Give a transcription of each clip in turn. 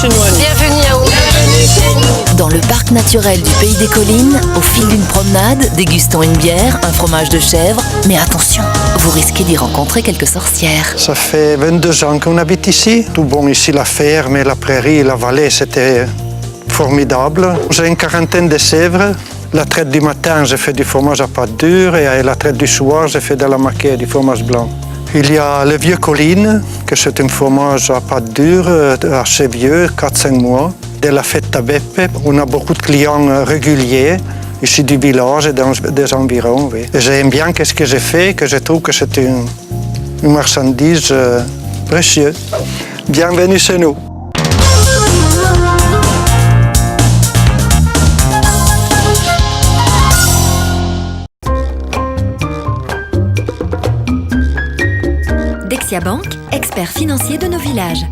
chez nous, Annie. Bienvenue à vous. Dans le parc naturel du Pays des Collines, au fil d'une promenade, dégustons une bière, un fromage de chèvre. Mais attention, vous risquez d'y rencontrer quelques sorcières. Ça fait 22 ans qu'on habite ici. Tout bon ici, la ferme, la prairie, la vallée, c'était formidable. J'ai une quarantaine de chèvres. La traite du matin, j'ai fait du fromage à pâte dure et à la traite du soir, j'ai fait de la maquée, du fromage blanc. Il y a le vieux Colline, que c'est un fromage à pâte dure, assez vieux, 4-5 mois. De la fête à Beppe, on a beaucoup de clients réguliers, ici du village et des environs. Oui. Et j'aime bien ce que j'ai fait, que je trouve que c'est une marchandise précieuse. Bienvenue chez nous. Dexia Bank, expert financier de nos villages.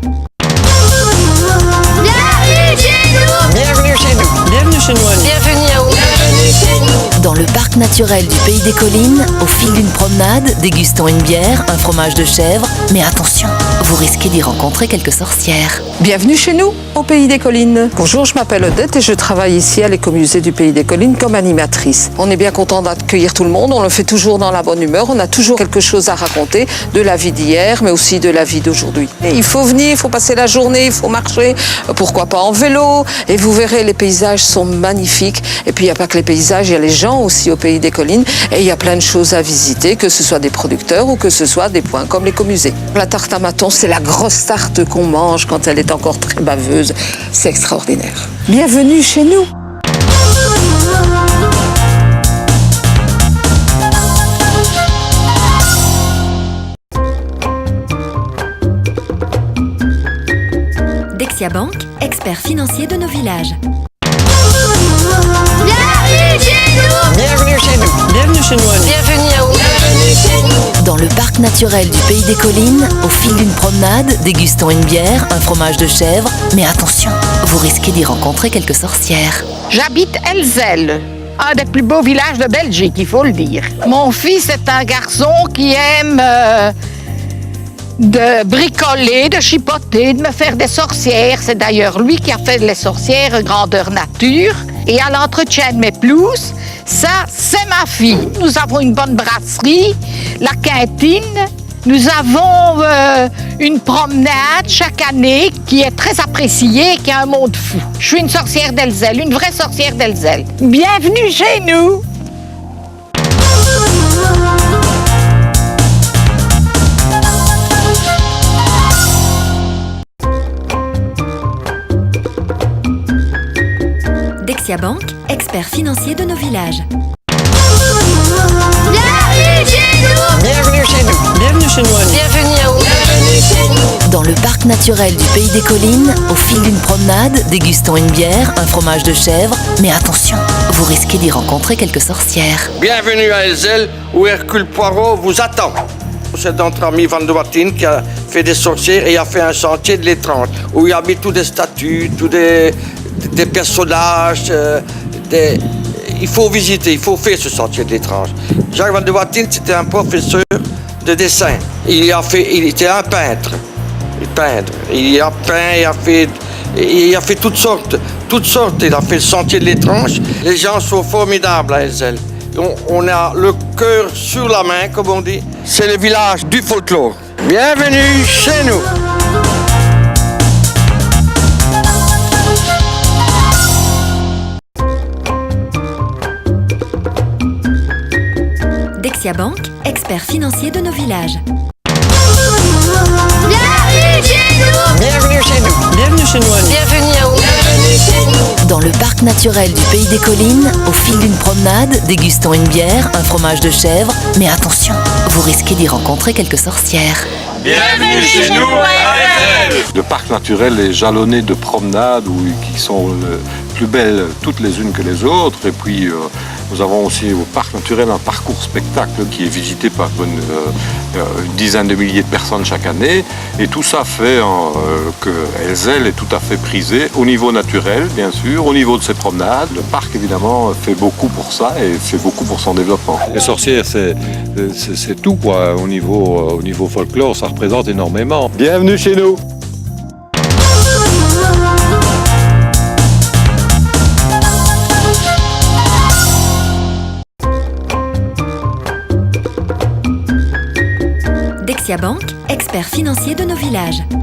Bienvenue chez nous. Bienvenue chez nous. Bienvenue chez nous, Annie. Bienvenue à vous. Dans le parc naturel du Pays des Collines, au fil d'une promenade, dégustons une bière, un fromage de chèvre. Mais attention, vous risquez d'y rencontrer quelques sorcières. Bienvenue chez nous, au Pays des Collines. Bonjour, je m'appelle Odette et je travaille ici à l'écomusée du Pays des Collines comme animatrice. On est bien content d'accueillir tout le monde, on le fait toujours dans la bonne humeur, on a toujours quelque chose à raconter de la vie d'hier, mais aussi de la vie d'aujourd'hui. Il faut venir, il faut passer la journée, il faut marcher, pourquoi pas en vélo, et vous verrez, les paysages sont magnifiques. Et puis il n'y a pas que les paysages, il y a les gens aussi au Pays des Collines, et il y a plein de choses à visiter, que ce soit des producteurs ou que ce soit des points comme l'écomusée. La tarte à mâton, c'est la grosse tarte qu'on mange quand elle est encore très baveuse. C'est extraordinaire. Bienvenue chez nous. Dexia Bank, expert financier de nos villages. Bienvenue chez nous. Bienvenue chez nous. Bienvenue chez nous, Annie. Bienvenue à vous. Dans le parc naturel du Pays des Collines, au fil d'une promenade, dégustons une bière, un fromage de chèvre. Mais attention, vous risquez d'y rencontrer quelques sorcières. J'habite Elzel, un des plus beaux villages de Belgique, il faut le dire. Mon fils est un garçon qui aime de bricoler, de chipoter, de me faire des sorcières. C'est d'ailleurs lui qui a fait les sorcières grandeur nature. Et à l'entretien de mes pelouses, ça, c'est ma fille. Nous avons une bonne brasserie, la cantine. Nous avons une promenade chaque année qui est très appréciée et qui a un monde fou. Je suis une sorcière d'Elzel, une vraie sorcière d'Elzel. Bienvenue chez nous! Dexia Bank, expert financier de nos villages. Bienvenue chez nous. Bienvenue chez nous. Bienvenue chez nous, Annie. Bienvenue à vous. Dans le parc naturel du Pays des Collines, au fil d'une promenade, dégustons une bière, un fromage de chèvre. Mais attention, vous risquez d'y rencontrer quelques sorcières. Bienvenue à Elzel, où Hercule Poirot vous attend. C'est notre ami Van de Wattine qui a fait des sorcières et a fait un sentier de l'étrange, où il a mis tous des statues, tous des personnages. Il faut visiter, il faut faire ce sentier de l'étrange. Jacques Van de Wattine, c'était un professeur de dessin. Il était un peintre. Il a peint, il a fait toutes sortes. Il a fait le sentier de l'étrange. Les gens sont formidables à Elzel. On a le cœur sur la main, comme on dit. C'est le village du folklore. Bienvenue chez nous. Dexia Bank, expert financier de nos villages. Bienvenue chez nous. Bienvenue chez nous. Bienvenue chez nous, Annie. Bienvenue à vous. Dans le parc naturel du Pays des Collines, au fil d'une promenade, dégustons une bière, un fromage de chèvre. Mais attention, vous risquez d'y rencontrer quelques sorcières. Bienvenue chez nous à Elzel. Le parc naturel est jalonné de promenades qui sont plus belles toutes les unes que les autres. Et puis nous avons aussi au parc naturel un parcours spectacle qui est visité par une dizaine de milliers de personnes chaque année. Et tout ça fait que Elzel est tout à fait prisé au niveau naturel, bien sûr, au niveau de ses promenades. Le parc, évidemment, fait beaucoup pour ça et fait beaucoup pour son développement. Les sorcières, c'est tout, quoi. Au niveau folklore, ça représente énormément. Bienvenue chez nous. Dexia Bank, expert financier de nos villages.